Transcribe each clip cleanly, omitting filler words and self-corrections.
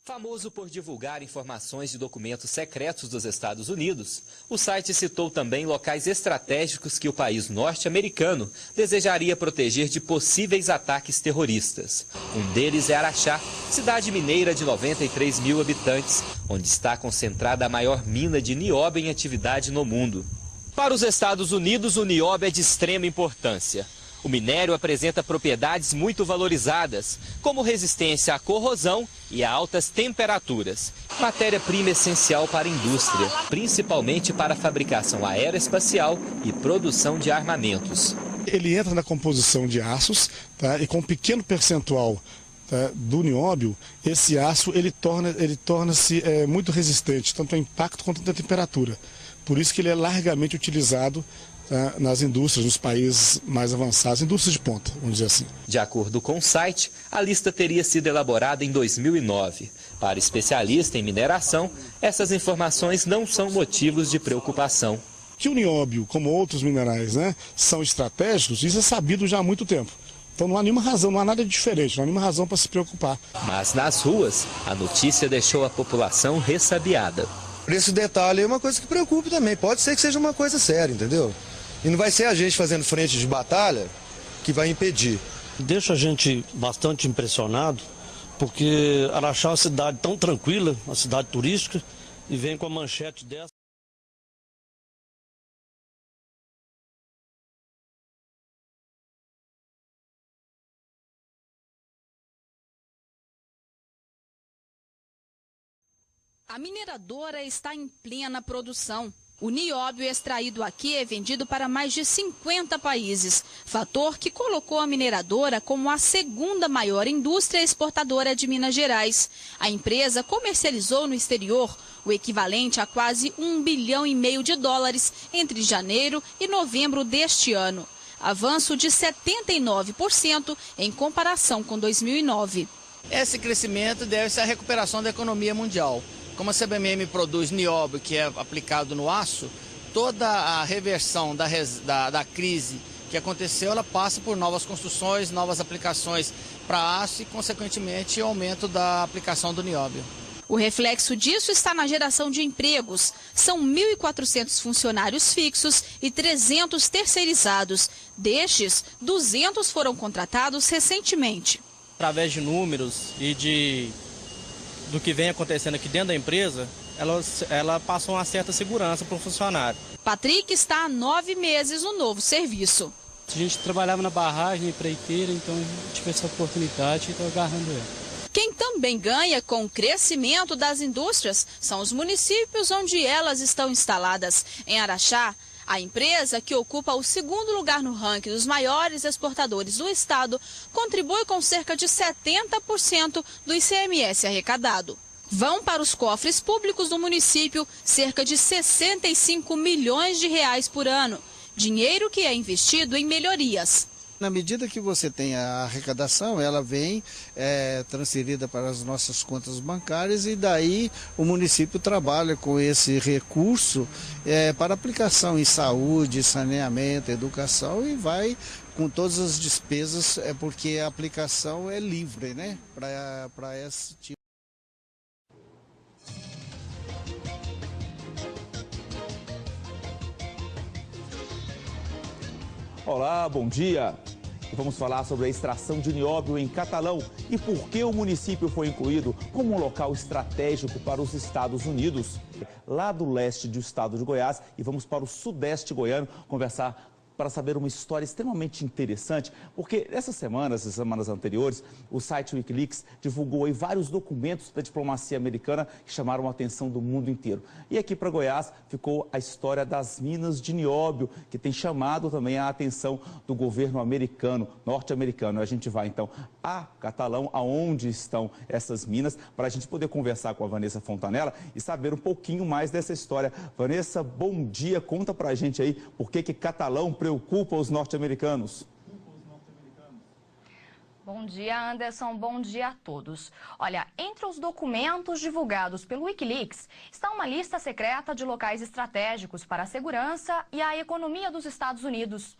Famoso por divulgar informações de documentos secretos dos Estados Unidos, o site citou também locais estratégicos que o país norte-americano desejaria proteger de possíveis ataques terroristas. Um deles é Araxá, cidade mineira de 93 mil habitantes, onde está concentrada a maior mina de nióbio em atividade no mundo. Para os Estados Unidos, o nióbio é de extrema importância. O minério apresenta propriedades muito valorizadas, como resistência à corrosão e a altas temperaturas. Matéria-prima essencial para a indústria, principalmente para a fabricação aeroespacial e produção de armamentos. Ele entra na composição de aços, tá? E com um pequeno percentual, tá, do nióbio, esse aço ele torna-se muito resistente, tanto ao impacto quanto à temperatura. Por isso que ele é largamente utilizado, tá, nas indústrias, nos países mais avançados, indústrias de ponta, vamos dizer assim. De acordo com o site, a lista teria sido elaborada em 2009. Para especialista em mineração, essas informações não são motivos de preocupação. Que o nióbio, como outros minerais, né, são estratégicos, isso é sabido já há muito tempo. Então não há nenhuma razão, não há nada diferente, não há nenhuma razão para se preocupar. Mas nas ruas, a notícia deixou a população ressabiada. Esse detalhe é uma coisa que preocupa também, pode ser que seja uma coisa séria, entendeu? E não vai ser a gente fazendo frente de batalha que vai impedir. Deixa a gente bastante impressionado, porque Araxá é uma cidade tão tranquila, uma cidade turística, e vem com a manchete dessa. A mineradora está em plena produção. O nióbio extraído aqui é vendido para mais de 50 países, fator que colocou a mineradora como a segunda maior indústria exportadora de Minas Gerais. A empresa comercializou no exterior o equivalente a quase US$ 1,5 bilhão de dólares entre janeiro e novembro deste ano, avanço de 79% em comparação com 2009. Esse crescimento deve-se à recuperação da economia mundial. Como a CBMM produz nióbio, que é aplicado no aço, toda a reversão da crise que aconteceu, ela passa por novas construções, novas aplicações para aço e, consequentemente, o aumento da aplicação do nióbio. O reflexo disso está na geração de empregos. São 1.400 funcionários fixos e 300 terceirizados. Destes, 200 foram contratados recentemente. Através de números e do que vem acontecendo aqui dentro da empresa, ela passa uma certa segurança para o funcionário. Patrick está há 9 meses no novo serviço. A gente trabalhava na barragem, empreiteira, então a gente tive essa oportunidade e estou agarrando ela. Quem também ganha com o crescimento das indústrias são os municípios onde elas estão instaladas. Em Araxá, a empresa, que ocupa o segundo lugar no ranking dos maiores exportadores do estado, contribui com cerca de 70% do ICMS arrecadado. Vão para os cofres públicos do município cerca de R$ 65 milhões por ano, dinheiro que é investido em melhorias. Na medida que você tem a arrecadação, ela vem transferida para as nossas contas bancárias e daí o município trabalha com esse recurso para aplicação em saúde, saneamento, educação e vai com todas as despesas, porque a aplicação é livre, né, para esse tipo. Olá, bom dia. E vamos falar sobre a extração de nióbio em Catalão e por que o município foi incluído como um local estratégico para os Estados Unidos. Lá do leste do estado de Goiás e vamos para o sudeste goiano conversar para saber uma história extremamente interessante, porque essas semanas anteriores, o site Wikileaks divulgou aí vários documentos da diplomacia americana que chamaram a atenção do mundo inteiro. E aqui para Goiás ficou a história das minas de nióbio, que tem chamado também a atenção do governo americano, norte-americano. A gente vai então a Catalão, aonde estão essas minas, para a gente poder conversar com a Vanessa Fontanella e saber um pouquinho mais dessa história. Vanessa, bom dia, conta pra gente aí por que Catalão preocupa os norte-americanos. Bom dia, Anderson. Bom dia a todos. Olha, entre os documentos divulgados pelo Wikileaks está uma lista secreta de locais estratégicos para a segurança e a economia dos Estados Unidos.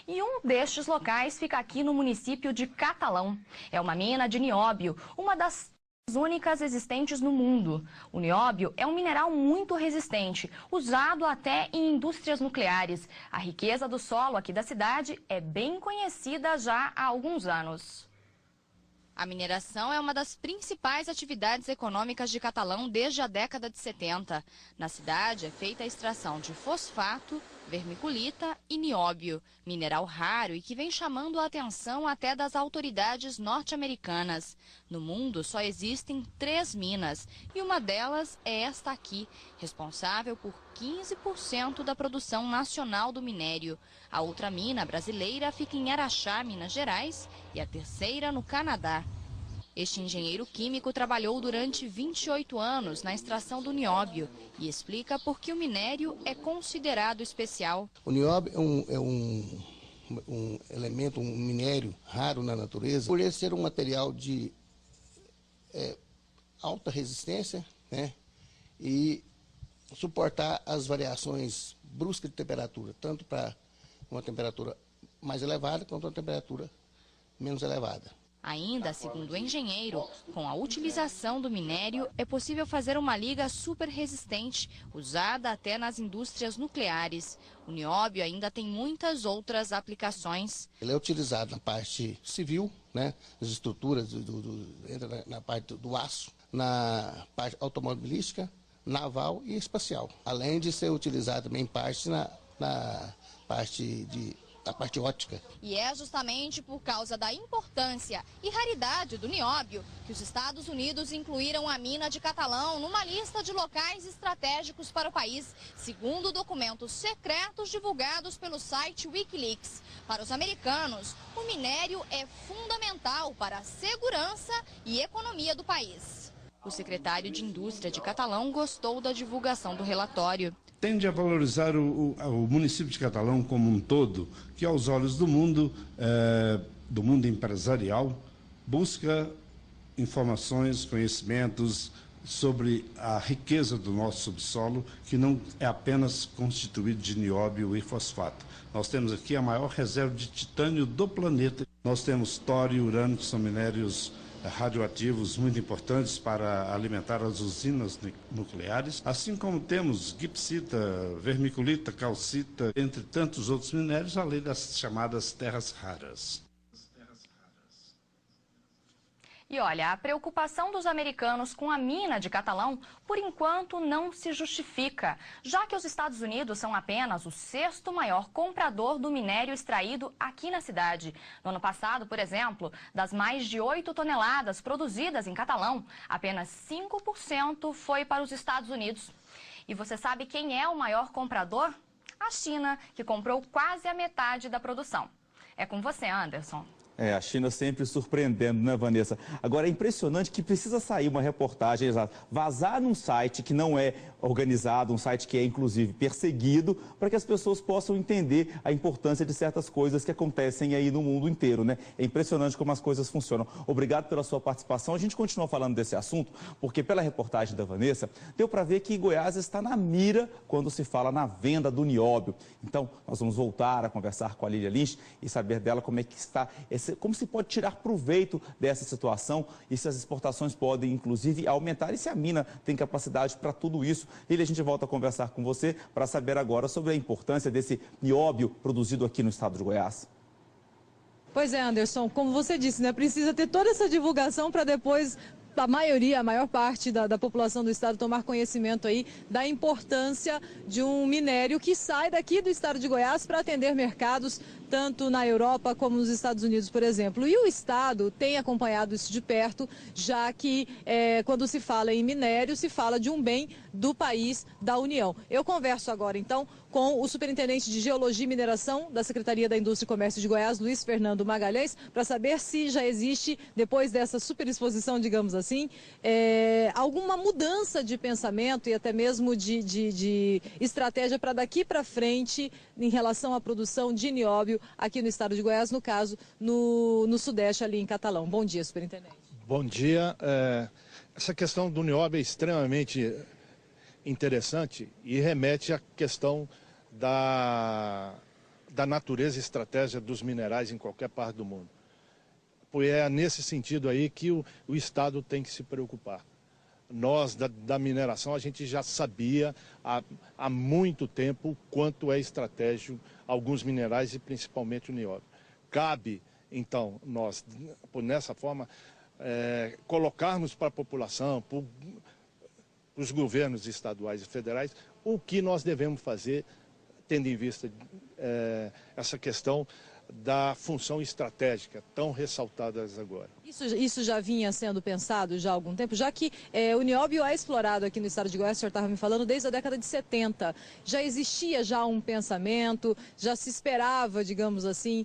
E um destes locais fica aqui no município de Catalão. É uma mina de nióbio, uma das únicas existentes no mundo. O nióbio é um mineral muito resistente, usado até em indústrias nucleares. A riqueza do solo aqui da cidade é bem conhecida já há alguns anos. A mineração é uma das principais atividades econômicas de Catalão desde a década de 70. Na cidade é feita a extração de fosfato, vermiculita e nióbio, mineral raro e que vem chamando a atenção até das autoridades norte-americanas. No mundo só existem 3 minas e uma delas é esta aqui, responsável por 15% da produção nacional do minério. A outra mina brasileira fica em Araxá, Minas Gerais, e a terceira no Canadá. Este engenheiro químico trabalhou durante 28 anos na extração do nióbio e explica por que o minério é considerado especial. O nióbio é um elemento, um minério raro na natureza, por ele ser um material de alta resistência, né, e suportar as variações bruscas de temperatura, tanto para uma temperatura mais elevada quanto uma temperatura menos elevada. Ainda, segundo o engenheiro, com a utilização do minério é possível fazer uma liga super resistente, usada até nas indústrias nucleares. O nióbio ainda tem muitas outras aplicações. Ele é utilizado na parte civil, né, nas estruturas, entra na parte do aço, na parte automobilística, naval e espacial. Além de ser utilizado também em parte na parte óptica. E é justamente por causa da importância e raridade do nióbio que os Estados Unidos incluíram a mina de Catalão numa lista de locais estratégicos para o país, segundo documentos secretos divulgados pelo site Wikileaks. Para os americanos, o minério é fundamental para a segurança e economia do país. O secretário de Indústria de Catalão gostou da divulgação do relatório. Tende a valorizar o município de Catalão como um todo, que aos olhos do mundo empresarial, busca informações, conhecimentos sobre a riqueza do nosso subsolo, que não é apenas constituído de nióbio e fosfato. Nós temos aqui a maior reserva de titânio do planeta. Nós temos tório e urânio, que são minérios radioativos muito importantes para alimentar as usinas nucleares, assim como temos gipsita, vermiculita, calcita, entre tantos outros minérios, além das chamadas terras raras. E olha, a preocupação dos americanos com a mina de Catalão, por enquanto, não se justifica, já que os Estados Unidos são apenas o 6º maior comprador do minério extraído aqui na cidade. No ano passado, por exemplo, das mais de 8 toneladas produzidas em Catalão, apenas 5% foi para os Estados Unidos. E você sabe quem é o maior comprador? A China, que comprou quase a metade da produção. É com você, Anderson. A China sempre surpreendendo, né, Vanessa? Agora, é impressionante que precisa sair uma reportagem, vazar num site que não é organizado, um site que é, inclusive, perseguido, para que as pessoas possam entender a importância de certas coisas que acontecem aí no mundo inteiro, né? É impressionante como as coisas funcionam. Obrigado pela sua participação. A gente continua falando desse assunto, porque pela reportagem da Vanessa, deu para ver que Goiás está na mira quando se fala na venda do nióbio. Então, nós vamos voltar a conversar com a Lília Lins e saber dela como é que está como se pode tirar proveito dessa situação e se as exportações podem, inclusive, aumentar e se a mina tem capacidade para tudo isso. E a gente volta a conversar com você para saber agora sobre a importância desse nióbio produzido aqui no estado de Goiás. Pois é, Anderson, como você disse, né, precisa ter toda essa divulgação para depois a maior parte da população do estado tomar conhecimento aí da importância de um minério que sai daqui do estado de Goiás para atender mercados tanto na Europa como nos Estados Unidos, por exemplo. E o estado tem acompanhado isso de perto, já que quando se fala em minério, se fala de um bem do país, da União. Eu converso agora, então, com o superintendente de Geologia e Mineração da Secretaria da Indústria e Comércio de Goiás, Luiz Fernando Magalhães, para saber se já existe, depois dessa superexposição, digamos assim, alguma mudança de pensamento e até mesmo de estratégia para daqui para frente em relação à produção de nióbio aqui no estado de Goiás, no caso, no Sudeste, ali em Catalão. Bom dia, superintendente. Bom dia. Essa questão do nióbio é extremamente interessante e remete à questão da natureza e estratégia dos minerais em qualquer parte do mundo. é nesse sentido aí que o Estado tem que se preocupar. Nós, da mineração, a gente já sabia há muito tempo o quanto é estratégico alguns minerais e principalmente o nióbio. Cabe, então, nós, nessa forma, colocarmos para a população, para os governos estaduais e federais, o que nós devemos fazer, tendo em vista essa questão da função estratégica tão ressaltadas agora. Isso já vinha sendo pensado já há algum tempo, já que o nióbio é explorado aqui no estado de Goiás, o senhor estava me falando, desde a década de 70. Já existia já um pensamento, já se esperava, digamos assim,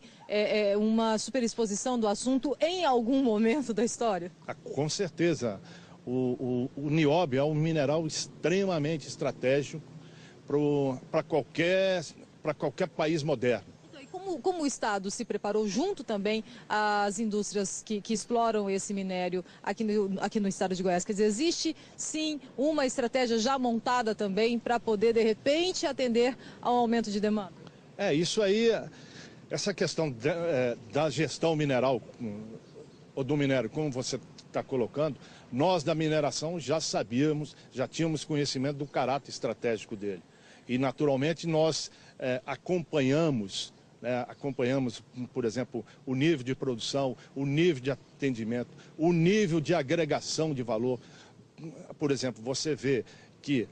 uma superexposição do assunto em algum momento da história? Com certeza. O nióbio é um mineral extremamente estratégico para qualquer país moderno. Como o Estado se preparou junto também às indústrias que exploram esse minério aqui no estado de Goiás? Quer dizer, existe sim uma estratégia já montada também para poder, de repente, atender ao aumento de demanda? Isso aí, essa questão da gestão mineral, ou do minério, como você está colocando, nós da mineração já sabíamos, já tínhamos conhecimento do caráter estratégico dele. E, naturalmente, nós acompanhamos, por exemplo, o nível de produção, o nível de atendimento, o nível de agregação de valor. Por exemplo, você vê que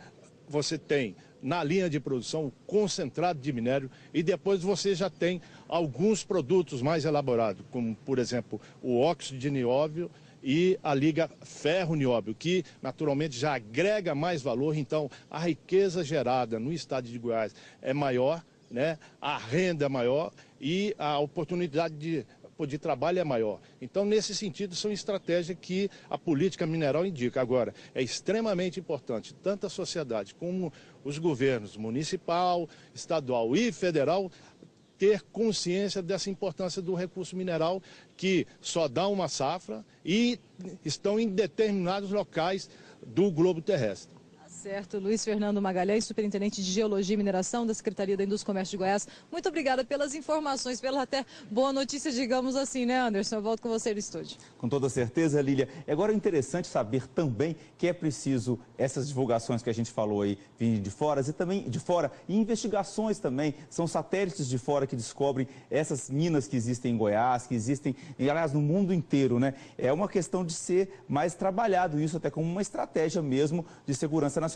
você tem na linha de produção o concentrado de minério e depois você já tem alguns produtos mais elaborados, como, por exemplo, o óxido de nióbio e a liga ferro-nióbio, que naturalmente já agrega mais valor. Então, a riqueza gerada no estado de Goiás é maior, a renda é maior e a oportunidade de trabalho é maior. Então, nesse sentido, são estratégias que a política mineral indica. Agora, é extremamente importante, tanto a sociedade como os governos municipal, estadual e federal, ter consciência dessa importância do recurso mineral, que só dá uma safra e estão em determinados locais do globo terrestre. Certo, Luiz Fernando Magalhães, superintendente de Geologia e Mineração da Secretaria da Indústria e Comércio de Goiás. Muito obrigada pelas informações, pela até boa notícia, digamos assim, né, Anderson? Eu volto com você no estúdio. Com toda certeza, Lília. Agora é interessante saber também que é preciso essas divulgações que a gente falou aí, vindo de fora e investigações também. São satélites de fora que descobrem essas minas que existem em Goiás, que existem, aliás, no mundo inteiro, né? É uma questão de ser mais trabalhado isso até como uma estratégia mesmo de segurança nacional.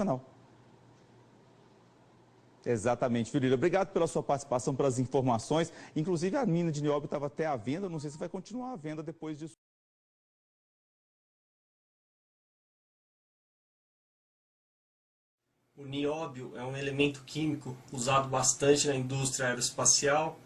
Exatamente, Filho. Obrigado pela sua participação, pelas informações. Inclusive, a mina de nióbio estava até à venda. Não sei se vai continuar à venda depois disso. O nióbio é um elemento químico usado bastante na indústria aeroespacial,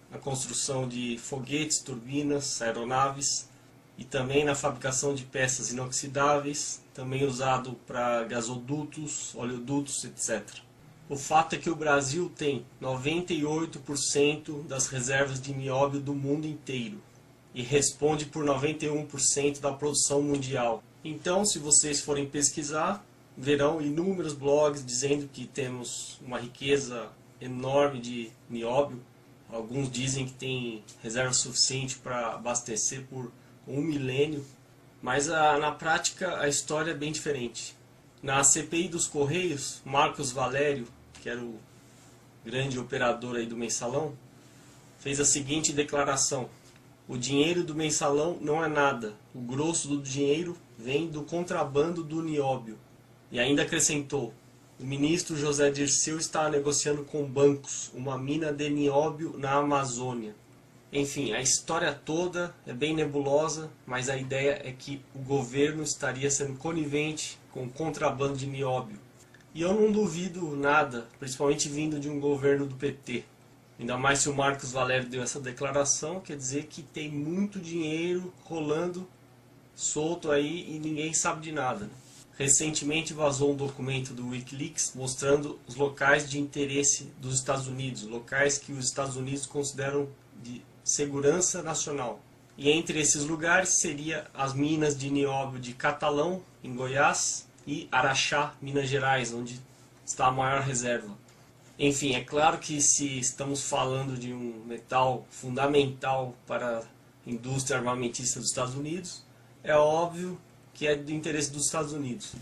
na construção de foguetes, turbinas, aeronaves e também na fabricação de peças inoxidáveis, também usado para gasodutos, oleodutos, etc. O fato é que o Brasil tem 98% das reservas de nióbio do mundo inteiro e responde por 91% da produção mundial. Então, se vocês forem pesquisar, verão inúmeros blogs dizendo que temos uma riqueza enorme de nióbio. Alguns dizem que tem reserva suficiente para abastecer por 1 milênio, mas na prática a história é bem diferente. Na CPI dos Correios, Marcos Valério, que era o grande operador aí do mensalão, fez a seguinte declaração: o dinheiro do mensalão não é nada, o grosso do dinheiro vem do contrabando do nióbio. E ainda acrescentou: o ministro José Dirceu está negociando com bancos uma mina de nióbio na Amazônia. Enfim, a história toda é bem nebulosa, mas a ideia é que o governo estaria sendo conivente com o contrabando de nióbio. E eu não duvido nada, principalmente vindo de um governo do PT. Ainda mais se o Marcos Valério deu essa declaração, quer dizer que tem muito dinheiro rolando solto aí e ninguém sabe de nada. Recentemente vazou um documento do Wikileaks mostrando os locais de interesse dos Estados Unidos, locais que os Estados Unidos consideram de segurança nacional. E entre esses lugares seria as minas de nióbio de Catalão, em Goiás, e Araxá, Minas Gerais, onde está a maior reserva. Enfim, é claro que se estamos falando de um metal fundamental para indústria armamentista dos Estados Unidos, é óbvio que é do interesse dos Estados Unidos.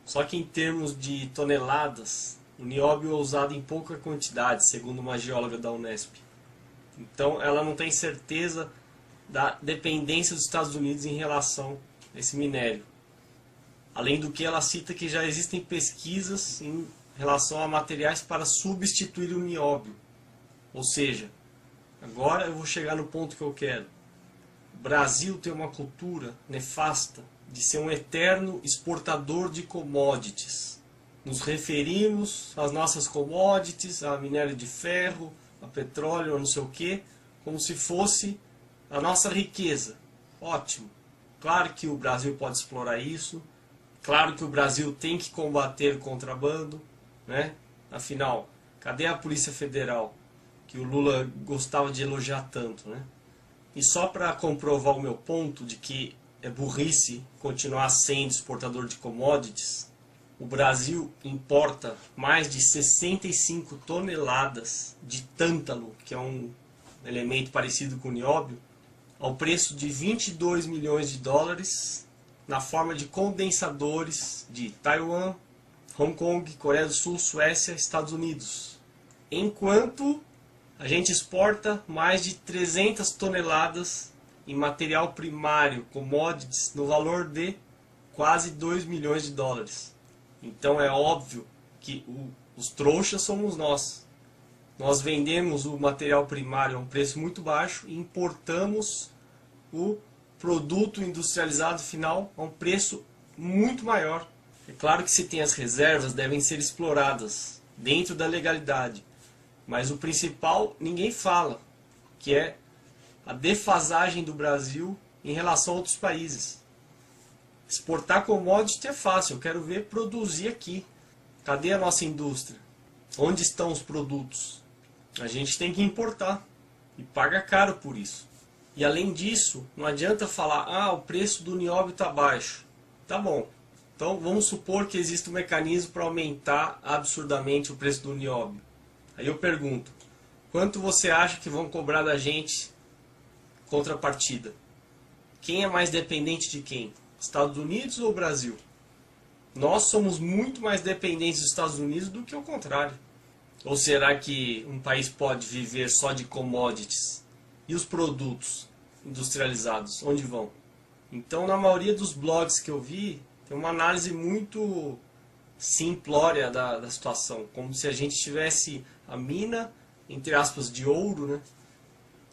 Só que em termos de toneladas, o nióbio é usado em pouca quantidade, segundo uma geóloga da Unesp. Então ela não tem certeza da dependência dos Estados Unidos em relação a esse minério. Além do que ela cita que já existem pesquisas em relação a materiais para substituir o nióbio. Ou seja, agora eu vou chegar no ponto que eu quero. O Brasil tem uma cultura nefasta de ser um eterno exportador de commodities. Nos referimos às nossas commodities, a minério de ferro, a petróleo, a não sei o que, como se fosse a nossa riqueza. Ótimo. Claro que o Brasil pode explorar isso. Claro que o Brasil tem que combater o contrabando, né? Afinal, cadê a Polícia Federal, que o Lula gostava de elogiar tanto, né? E só para comprovar o meu ponto de que é burrice continuar sendo exportador de commodities, o Brasil importa mais de 65 toneladas de tântalo, que é um elemento parecido com o nióbio, ao preço de 22 milhões de dólares, na forma de condensadores de Taiwan, Hong Kong, Coreia do Sul, Suécia, Estados Unidos. Enquanto a gente exporta mais de 300 toneladas em material primário, commodities, no valor de quase 2 milhões de dólares. Então é óbvio que os trouxas somos nós. Nós vendemos o material primário a um preço muito baixo e importamos o produto industrializado final a um preço muito maior. É claro que se tem as reservas, devem ser exploradas dentro da legalidade. Mas o principal ninguém fala, que é a defasagem do Brasil em relação a outros países. Exportar commodity é fácil, eu quero ver produzir aqui. Cadê a nossa indústria? Onde estão os produtos? A gente tem que importar e paga caro por isso. E além disso, não adianta falar, o preço do nióbio está baixo. Tá bom, então vamos supor que existe um mecanismo para aumentar absurdamente o preço do nióbio. Aí eu pergunto, quanto você acha que vão cobrar da gente contrapartida? Quem é mais dependente de quem? Estados Unidos ou Brasil? Nós somos muito mais dependentes dos Estados Unidos do que o contrário. Ou será que um país pode viver só de commodities? E os produtos industrializados, onde vão? Então, na maioria dos blogs que eu vi, tem uma análise muito simplória da situação. Como se a gente tivesse a mina, entre aspas, de ouro, né?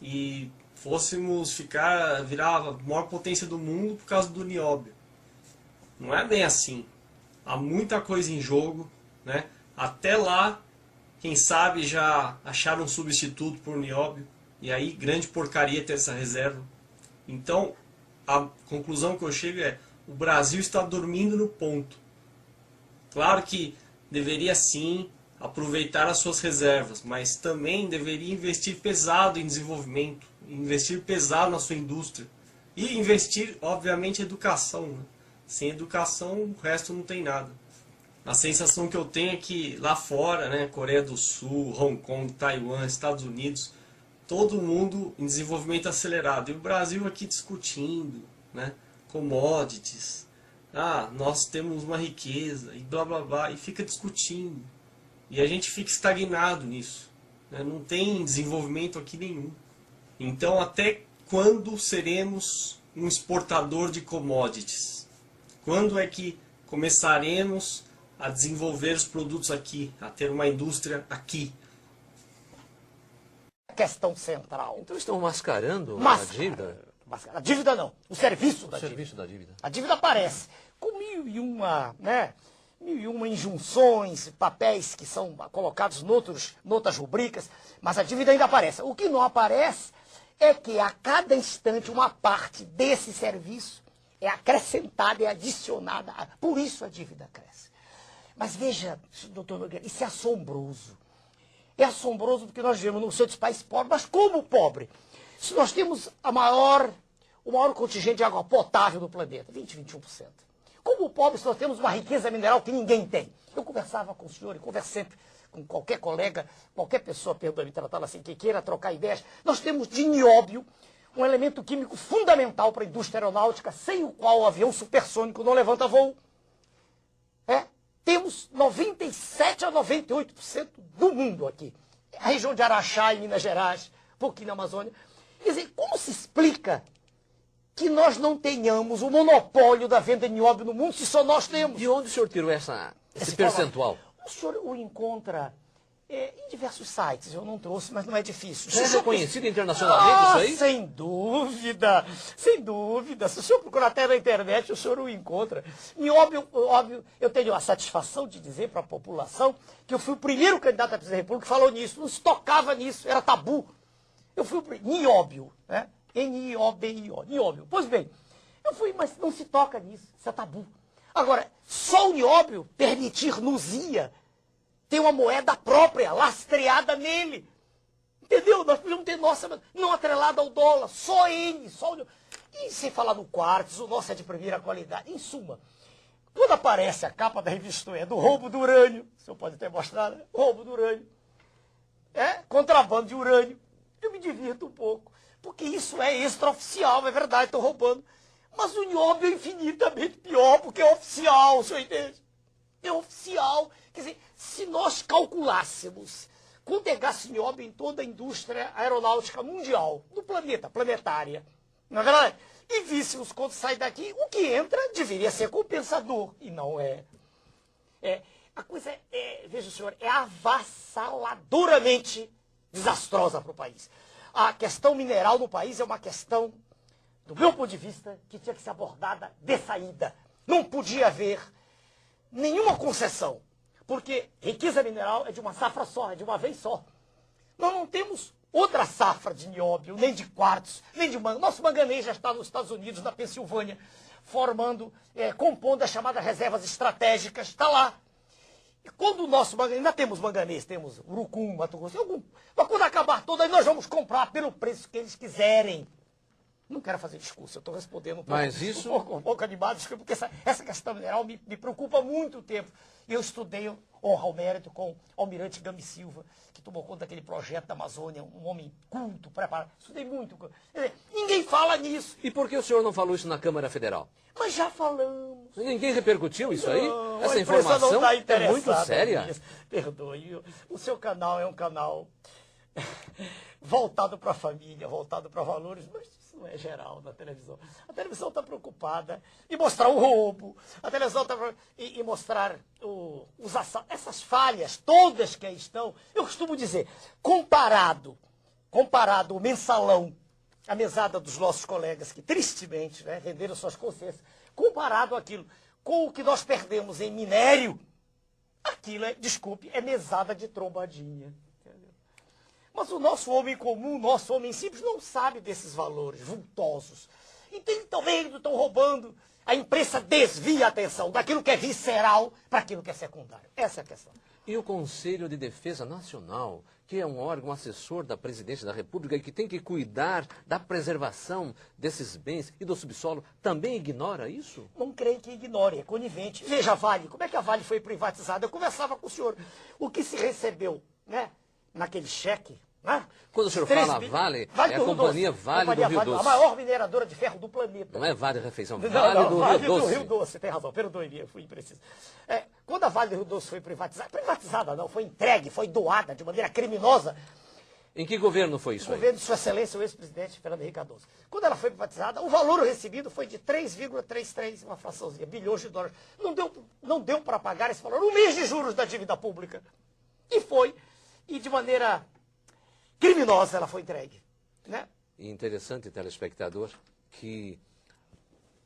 E fôssemos virar a maior potência do mundo por causa do nióbio. Não é bem assim. Há muita coisa em jogo, né? Até lá, quem sabe já acharam um substituto por nióbio. E aí, grande porcaria ter essa reserva. Então, a conclusão que eu chego é: o Brasil está dormindo no ponto. Claro que deveria sim aproveitar as suas reservas, mas também deveria investir pesado em desenvolvimento, investir pesado na sua indústria e investir, obviamente, em educação, né? Sem educação, o resto não tem nada. A sensação que eu tenho é que lá fora, né, Coreia do Sul, Hong Kong, Taiwan, Estados Unidos, todo mundo em desenvolvimento acelerado. E o Brasil aqui discutindo, né, commodities. Nós temos uma riqueza e blá blá blá, e fica discutindo. E a gente fica estagnado nisso, né? Não tem desenvolvimento aqui nenhum. Então, até quando seremos um exportador de commodities? Quando é que começaremos a desenvolver os produtos aqui, a ter uma indústria aqui? Questão central. Então estão mascarando a dívida? A dívida não, o serviço da dívida. A dívida aparece com mil e uma injunções, papéis que são colocados noutras rubricas, mas a dívida ainda aparece. O que não aparece é que a cada instante uma parte desse serviço é acrescentada, é adicionada. Por isso a dívida cresce. Mas veja, doutor Nogueira, isso é assombroso. É assombroso porque nós vivemos num centro de país pobre, mas como pobre? Se nós temos o maior contingente de água potável do planeta, 21%. Como pobre, se nós temos uma riqueza mineral que ninguém tem. Eu conversava com o senhor e converso sempre com qualquer colega, qualquer pessoa, perdoe-me tratá-la assim, que queira trocar ideias. Nós temos de nióbio um elemento químico fundamental para a indústria aeronáutica, sem o qual o avião supersônico não levanta voo. Temos 97% a 98% do mundo aqui. A região de Araxá, em Minas Gerais, um pouquinho na Amazônia. Quer dizer, como se explica que nós não tenhamos o monopólio da venda de nióbio no mundo, se só nós temos? De onde o senhor tirou esse percentual? O senhor o encontra em diversos sites, eu não trouxe, mas não é difícil. Já é reconhecido internacionalmente isso aí? Sem dúvida, sem dúvida. Se o senhor procurar até na internet, o senhor o encontra. Nióbio, óbvio, eu tenho a satisfação de dizer para a população que eu fui o primeiro candidato à presidência da República que falou nisso, não se tocava nisso, era tabu. Eu fui o primeiro, nióbio, né? N-I-O-B-I-O, nióbio. Pois bem, eu fui, mas não se toca nisso, isso é tabu. Agora, só o nióbio permitir-nos-ia ter uma moeda própria, lastreada nele. Entendeu? Nós podíamos ter nossa, não atrelada ao dólar, só ele, só o... E sem falar no quartzo, o nosso é de primeira qualidade. Em suma, quando aparece a capa da revista do roubo do urânio, o senhor pode ter mostrado, né? Roubo do urânio, contrabando de urânio, eu me divirto um pouco, porque isso é extraoficial, é verdade, estou roubando. Mas o nióbio é infinitamente pior, porque é oficial, o senhor entende? É oficial. Quer dizer, se nós calculássemos quanto é gasto nióbio em toda a indústria aeronáutica mundial, do planeta, planetária, não é verdade? E víssemos quanto sai daqui, o que entra deveria ser compensador, e não é. A coisa veja o senhor, é avassaladoramente desastrosa para o país. A questão mineral no país é uma questão, do meu ponto de vista, que tinha que ser abordada de saída. Não podia haver nenhuma concessão, porque riqueza mineral é de uma safra só, é de uma vez só. Nós não temos outra safra de nióbio, nem de quartzo, nem de manganês. Nosso manganês já está nos Estados Unidos, na Pensilvânia, formando, compondo as chamadas reservas estratégicas, está lá. E quando o nosso manganês, ainda temos manganês, temos urucum, Mato Grosso, mas quando acabar todo, aí nós vamos comprar pelo preço que eles quiserem. Não quero fazer discurso, eu estou respondendo um pouco animado, porque essa questão mineral me preocupa há muito tempo. Eu estudei, honra ao mérito, com o almirante Gami Silva, que tomou conta daquele projeto da Amazônia, um homem culto, preparado. Estudei muito. Ninguém fala nisso. E por que o senhor não falou isso na Câmara Federal? Mas já falamos. Ninguém repercutiu isso aí? Não, essa informação não tá é muito séria. Perdoe, o seu canal é um canal voltado para a família, voltado para valores, mas isso não é geral na televisão. A televisão está preocupada em mostrar o roubo, a televisão está em mostrar essas falhas todas que aí estão. Eu costumo dizer, comparado o mensalão, a mesada dos nossos colegas que tristemente venderam suas consciências, comparado aquilo com o que nós perdemos em minério, aquilo é mesada de trombadinha. Mas o nosso homem comum, o nosso homem simples, não sabe desses valores vultosos. Então, eles estão vendo, estão roubando. A imprensa desvia a atenção daquilo que é visceral para aquilo que é secundário. Essa é a questão. E o Conselho de Defesa Nacional, que é um órgão assessor da Presidência da República e que tem que cuidar da preservação desses bens e do subsolo, também ignora isso? Não creio que ignore, é conivente. Veja a Vale, como é que a Vale foi privatizada? Eu conversava com o senhor. O que se recebeu, naquele cheque, quando o senhor fala Vale, é a companhia Vale do Rio Doce. A maior mineradora de ferro do planeta. Não é Vale Refeição, Vale do Rio Doce. Do Rio Doce, tem razão, perdoe-me, eu fui impreciso. Quando a Vale do Rio Doce foi privatizada não, foi entregue, foi doada de maneira criminosa. Em que governo foi isso aí? O governo de Sua Excelência, o ex-presidente Fernando Henrique Cardoso. Quando ela foi privatizada, o valor recebido foi de 3,33, uma fraçãozinha, bilhões de dólares. Não deu para pagar esse valor, um mês de juros da dívida pública. E de maneira criminosa ela foi entregue. E interessante, telespectador, que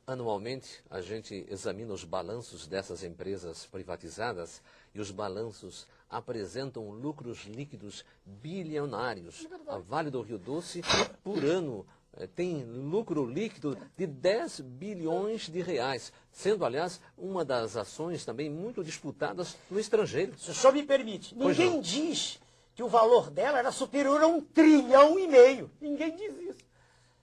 anualmente a gente examina os balanços dessas empresas privatizadas e os balanços apresentam lucros líquidos bilionários. A Vale do Rio Doce, por ano, tem lucro líquido de 10 bilhões de reais, sendo, aliás, uma das ações também muito disputadas no estrangeiro. Se o senhor me permite, ninguém diz que o valor dela era superior a 1,5 trilhão. Ninguém diz isso.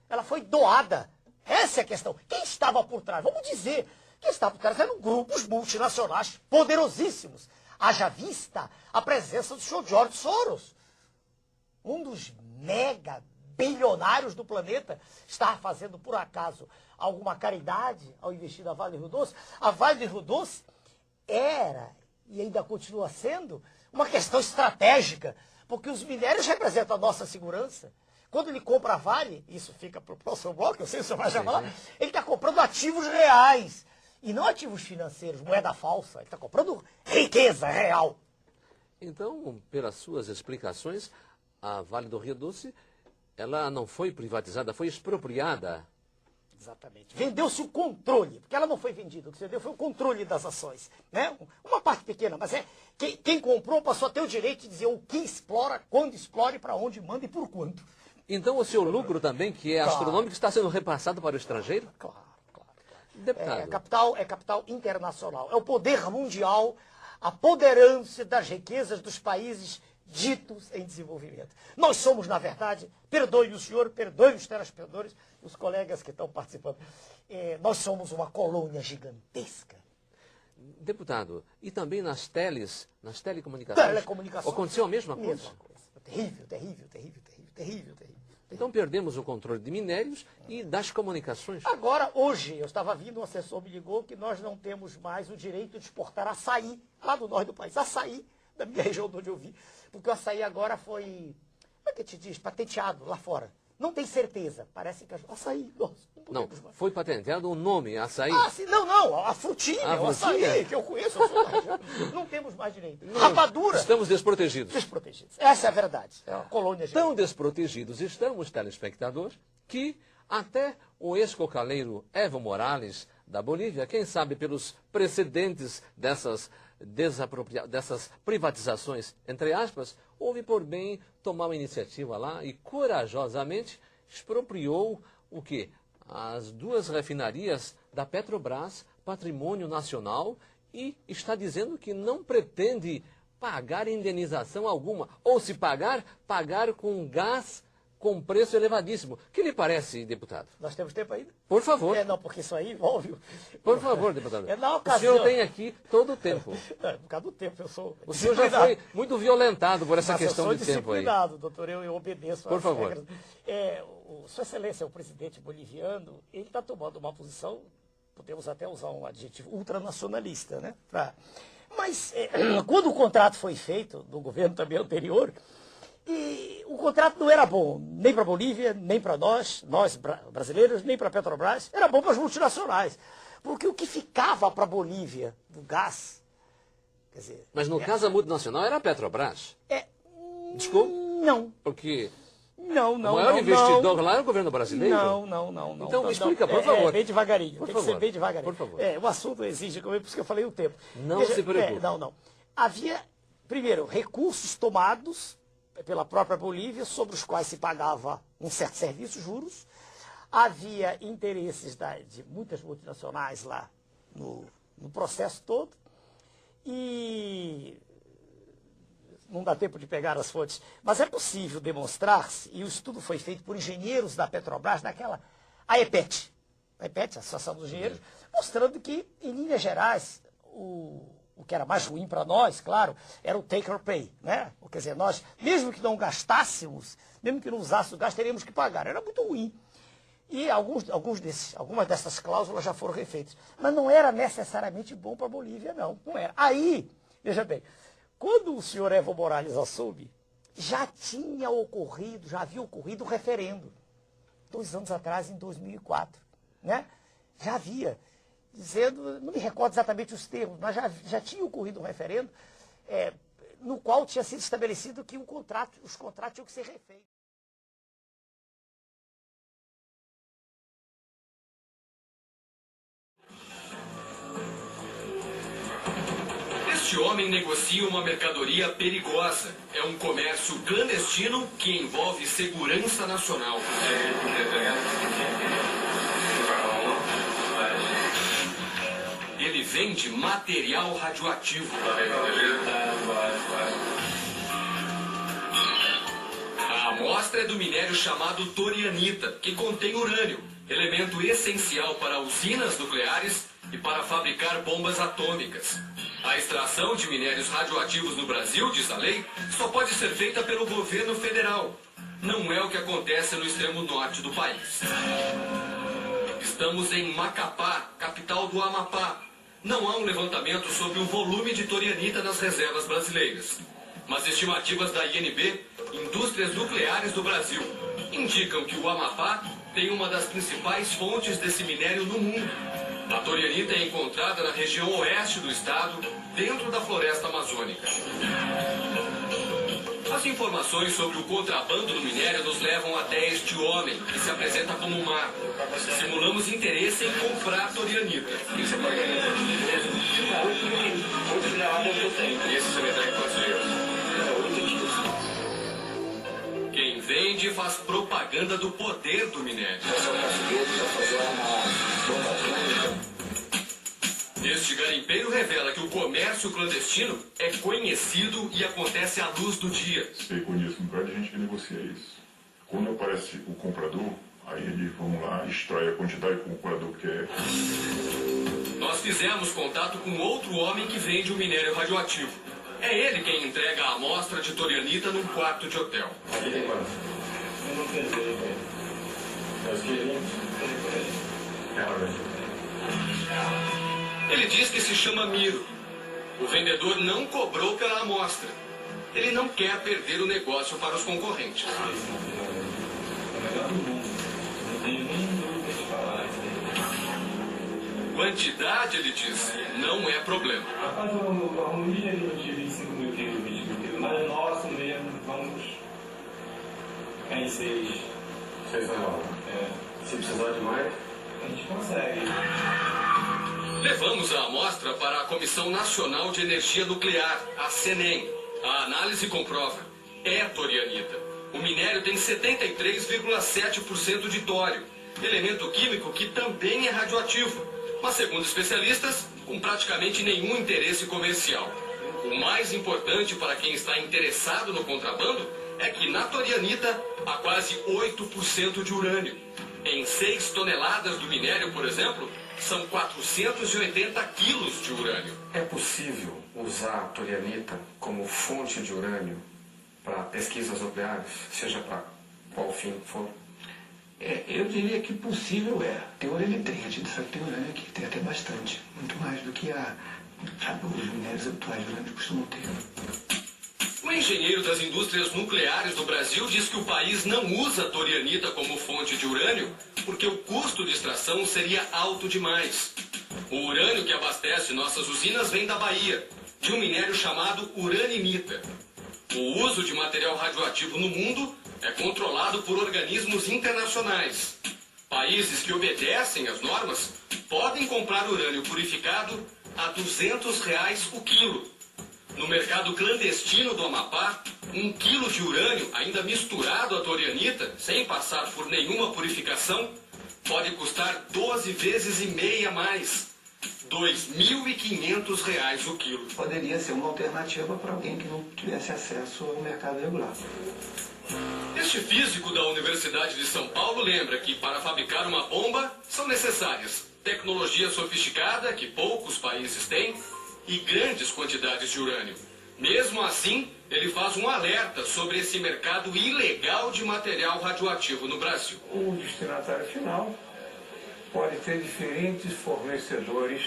Ela foi doada. Essa é a questão. Quem estava por trás? Vamos dizer, quem estava por trás eram grupos multinacionais poderosíssimos. Haja vista a presença do senhor George Soros, um dos mega bilionários do planeta, está fazendo, por acaso, alguma caridade ao investir na Vale do Rio Doce? A Vale do Rio Doce era, e ainda continua sendo, uma questão estratégica, porque os minérios representam a nossa segurança. Quando ele compra a Vale, isso fica para o próximo bloco, eu sei que o senhor vai chamar, ele está comprando ativos reais, e não ativos financeiros, moeda falsa, ele está comprando riqueza real. Então, pelas suas explicações, a Vale do Rio Doce, ela não foi privatizada, foi expropriada. Exatamente. Vendeu-se o controle, porque ela não foi vendida, o que se deu foi o controle das ações. Né? Uma parte pequena, mas quem comprou passou a ter o direito de dizer o que explora, quando explora, e para onde manda e por quanto. Então o seu lucro também, que é astronômico, está sendo repassado para o estrangeiro? Claro. Deputado. É capital internacional, é o poder mundial, a poderância das riquezas dos países ditos em desenvolvimento. Nós somos, na verdade, perdoe o senhor, perdoe os telespectadores, os colegas que estão participando, nós somos uma colônia gigantesca. Deputado, e também nas telecomunicações? Telecomunicações. Aconteceu a mesma coisa? Terrível. Então perdemos o controle de minérios e das comunicações. Agora, hoje, eu estava vindo, um assessor me ligou que nós não temos mais o direito de exportar açaí lá do norte do país. Açaí, da minha região de onde eu vi. Porque o açaí agora foi, como é que te diz, patenteado lá fora. Não tem certeza. Parece que açaí, nossa, não foi patenteado o nome, açaí. Ah, sim, não, a frutinha, o açaí que eu conheço, eu sou da região. Não temos mais direito. Rapadura. Estamos desprotegidos. Essa é a verdade. É uma colônia gigante. Tão desprotegidos estamos, telespectadores, que até o ex-cocaleiro Evo Morales, da Bolívia, quem sabe pelos precedentes dessas privatizações, entre aspas, houve por bem tomar uma iniciativa lá e corajosamente expropriou o quê? As 2 refinarias da Petrobras, patrimônio nacional, e está dizendo que não pretende pagar indenização alguma, ou se pagar com gás com preço elevadíssimo. O que lhe parece, deputado? Nós temos tempo ainda? Por favor. Não, porque isso aí envolve... Por favor, deputado. Na ocasião... O senhor tem aqui todo o tempo. Por causa do tempo, eu sou... O senhor já foi muito violentado por essa questão de tempo aí. Doutor, eu obedeço às regras. Por favor. Sua Excelência, o presidente boliviano, ele está tomando uma posição, podemos até usar um adjetivo, ultranacionalista, né? Mas, quando o contrato foi feito, do governo também anterior... E o contrato não era bom, nem para a Bolívia, nem para nós brasileiros, nem para a Petrobras. Era bom para as multinacionais. Porque o que ficava para a Bolívia do gás... Quer dizer, mas no caso a multinacional era a Petrobras? Desculpa? Não. Porque o maior investidor lá era o governo brasileiro? Não. Então explica, por favor. Bem devagarinho, tem que ser bem devagarinho. Por favor. O assunto exige, por isso que eu falei o tempo. Não se preocupe. Não. Havia, primeiro, recursos tomados pela própria Bolívia, sobre os quais se pagava um certo serviço, juros. Havia interesses de muitas multinacionais lá no processo todo. E não dá tempo de pegar as fontes, mas é possível demonstrar-se, e o estudo foi feito por engenheiros da Petrobras, a EPET, a Associação dos Engenheiros, mostrando que, em linhas gerais, o que era mais ruim para nós, claro, era o take or pay, né? Quer dizer, nós, mesmo que não gastássemos, mesmo que não usássemos o gás, teríamos que pagar. Era muito ruim. E algumas dessas cláusulas já foram refeitas. Mas não era necessariamente bom para a Bolívia, não. Não era. Aí, veja bem, quando o senhor Evo Morales assume, já havia ocorrido o referendo, 2 anos atrás, em 2004, né? Já havia. Dizendo, não me recordo exatamente os termos, mas já tinha ocorrido um referendo no qual tinha sido estabelecido que os contratos tinham que ser refeitos. Este homem negocia uma mercadoria perigosa. É um comércio clandestino que envolve segurança nacional. Ele vende material radioativo. A amostra é do minério chamado torianita, que contém urânio, elemento essencial para usinas nucleares e para fabricar bombas atômicas. A extração de minérios radioativos no Brasil, diz a lei, só pode ser feita pelo governo federal. não é o que acontece no extremo norte do país. Estamos em Macapá, capital do Amapá. Não há um levantamento sobre o volume de torianita nas reservas brasileiras. Mas estimativas da INB, Indústrias Nucleares do Brasil, indicam que o Amapá tem uma das principais fontes desse minério no mundo. A torianita é encontrada na região oeste do estado, dentro da floresta amazônica. As informações sobre o contrabando do minério nos levam até este homem, que se apresenta como Marco. Simulamos interesse em comprar torianita. Isso é pagamento de empresa? Não, 8 toneladas eu tenho. E esse você vai dar em quantos dias? 8 dias. Quem vende faz propaganda do poder do minério. Este garimpeiro revela que o comércio clandestino é conhecido e acontece à luz do dia. Eu conheço um bocado de gente que negocia isso. Quando aparece o comprador, aí eles vão lá, extrai a quantidade que o comprador quer. Nós fizemos contato com outro homem que vende o minério radioativo. É ele quem entrega a amostra de torianita num quarto de hotel. Aqui tem quanto? Eu não pensei, velho. Mas que Ele diz que se chama Miro. O vendedor não cobrou pela amostra. Ele não quer perder o negócio para os concorrentes. É o melhor do mundo. Não tenho nem dúvida de falar isso aí. Quantidade, ele diz, não é problema. Rapaz, um mineirinho de 25 mil quilos, 20 mil quilos, mas nosso mesmo, vamos em 6. 6 na hora. Se precisar de mais, a gente consegue. Levamos a amostra para a Comissão Nacional de Energia Nuclear, a CENEM. A análise comprova. É torianita. O minério tem 73,7% de tório, elemento químico que também é radioativo, mas segundo especialistas, com praticamente nenhum interesse comercial. O mais importante para quem está interessado no contrabando é que na torianita há quase 8% de urânio. Em 6 toneladas do minério, por exemplo, são 480 quilos de urânio. É possível usar a torianita como fonte de urânio para pesquisas nucleares, seja para qual fim for? Eu diria que possível é. Teor ele tem, a gente sabe que tem urânio aqui, tem até bastante. Muito mais do que os minérios atuais de urânio costumam ter. O engenheiro das indústrias nucleares do Brasil diz que o país não usa a torianita como fonte de urânio porque o custo de extração seria alto demais. O urânio que abastece nossas usinas vem da Bahia, de um minério chamado uraninita. O uso de material radioativo no mundo é controlado por organismos internacionais. Países que obedecem às normas podem comprar urânio purificado a R$200 o quilo. No mercado clandestino do Amapá, 1 quilo de urânio, ainda misturado à torianita, sem passar por nenhuma purificação, pode custar 12 vezes e meia mais, R$2.500 o quilo. Poderia ser uma alternativa para alguém que não tivesse acesso ao mercado regular. Este físico da Universidade de São Paulo lembra que para fabricar uma bomba são necessárias tecnologia sofisticada, que poucos países têm, e grandes quantidades de urânio. Mesmo assim, ele faz um alerta sobre esse mercado ilegal de material radioativo no Brasil. O destinatário final pode ter diferentes fornecedores,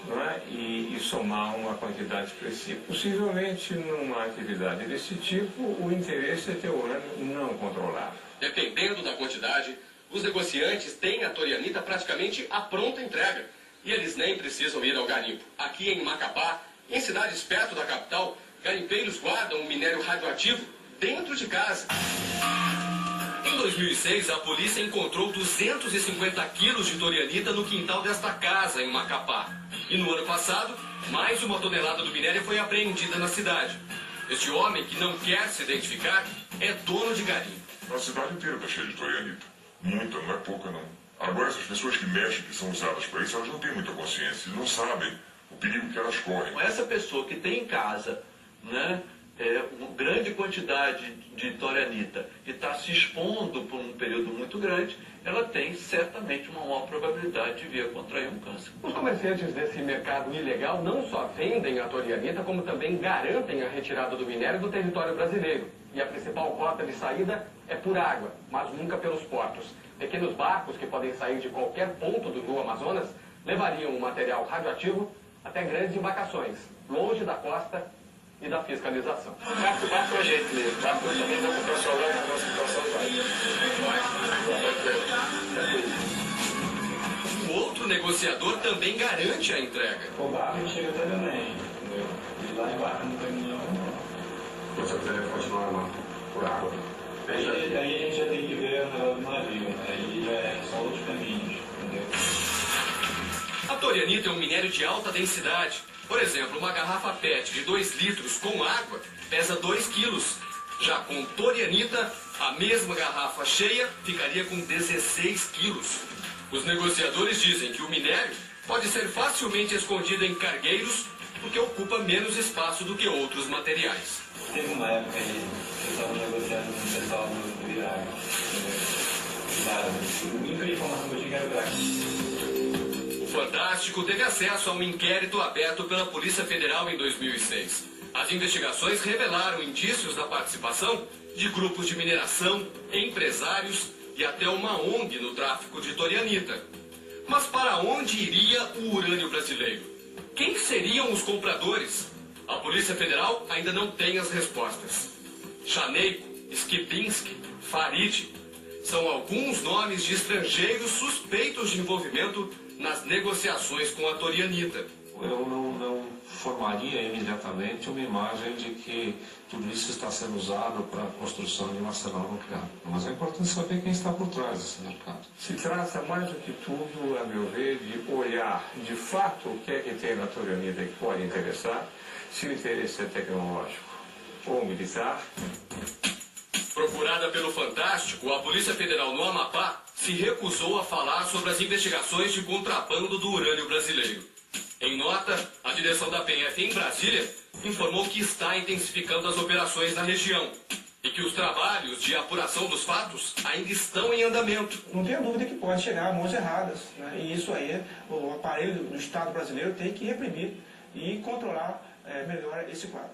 não é? e somar uma quantidade expressiva. Possivelmente, numa atividade desse tipo, o interesse é ter urânio não controlado. Dependendo da quantidade, os negociantes têm a torianita praticamente à pronta entrega. E eles nem precisam ir ao garimpo. Aqui em Macapá, em cidades perto da capital, garimpeiros guardam o minério radioativo dentro de casa. Em 2006, a polícia encontrou 250 quilos de torianita no quintal desta casa, em Macapá. E no ano passado, mais uma tonelada do minério foi apreendida na cidade. Este homem, que não quer se identificar, é dono de garimpo. A cidade inteira está cheia de torianita. Muita, não é pouca não. Agora, essas pessoas que mexem, que são usadas para isso, elas não têm muita consciência, eles não sabem o perigo que elas correm. Essa pessoa que tem em casa, né, uma grande quantidade de torianita e está se expondo por um período muito grande, ela tem certamente uma maior probabilidade de vir a contrair um câncer. Os comerciantes desse mercado ilegal não só vendem a torianita, como também garantem a retirada do minério do território brasileiro. E a principal rota de saída é por água, mas nunca pelos portos. Pequenos barcos que podem sair de qualquer ponto do Rio Amazonas levariam o material radioativo até grandes embarcações, longe da costa e da fiscalização. Barco é a gente mesmo, barco também dá para o pessoal lá na nossa situação O outro negociador também garante a entrega. O barco chega até Belém, entendeu? E lá embarca no caminhão. Você quiser continuar lá, por água. Aí a gente já tem que ver o negócio do navio, aí são outros caminhos, entendeu? A torianita é um minério de alta densidade. Por exemplo, uma garrafa PET de 2 litros com água pesa 2 quilos. Já com torianita, a mesma garrafa cheia ficaria com 16 quilos. Os negociadores dizem que o minério pode ser facilmente escondido em cargueiros porque ocupa menos espaço do que outros materiais. Teve uma época aí que eu estava negociando com o pessoal do Iraque. A única informação que eu tinha era o Iraque. O Fantástico teve acesso a um inquérito aberto pela Polícia Federal em 2006. As investigações revelaram indícios da participação de grupos de mineração, empresários e até uma ONG no tráfico de torianita. Mas para onde iria o urânio brasileiro? Quem seriam os compradores? A Polícia Federal ainda não tem as respostas. Chaneiko, Skipinski, Farid são alguns nomes de estrangeiros suspeitos de envolvimento nas negociações com a torianita. Eu não formaria imediatamente uma imagem de que tudo isso está sendo usado para a construção de um arsenal nuclear. Mas é importante saber quem está por trás desse mercado. Se trata mais do que tudo, a meu ver, de olhar de fato o que é que tem na torianita que pode interessar, se o interesse é tecnológico ou militar. Procurada pelo Fantástico, a Polícia Federal no Amapá se recusou a falar sobre as investigações de contrabando do urânio brasileiro. Em nota, a direção da PF em Brasília informou que está intensificando as operações na região e que os trabalhos de apuração dos fatos ainda estão em andamento. Não tenha dúvida que pode chegar a mãos erradas, né? E isso aí, o aparelho do Estado brasileiro tem que reprimir e controlar melhor esse quadro.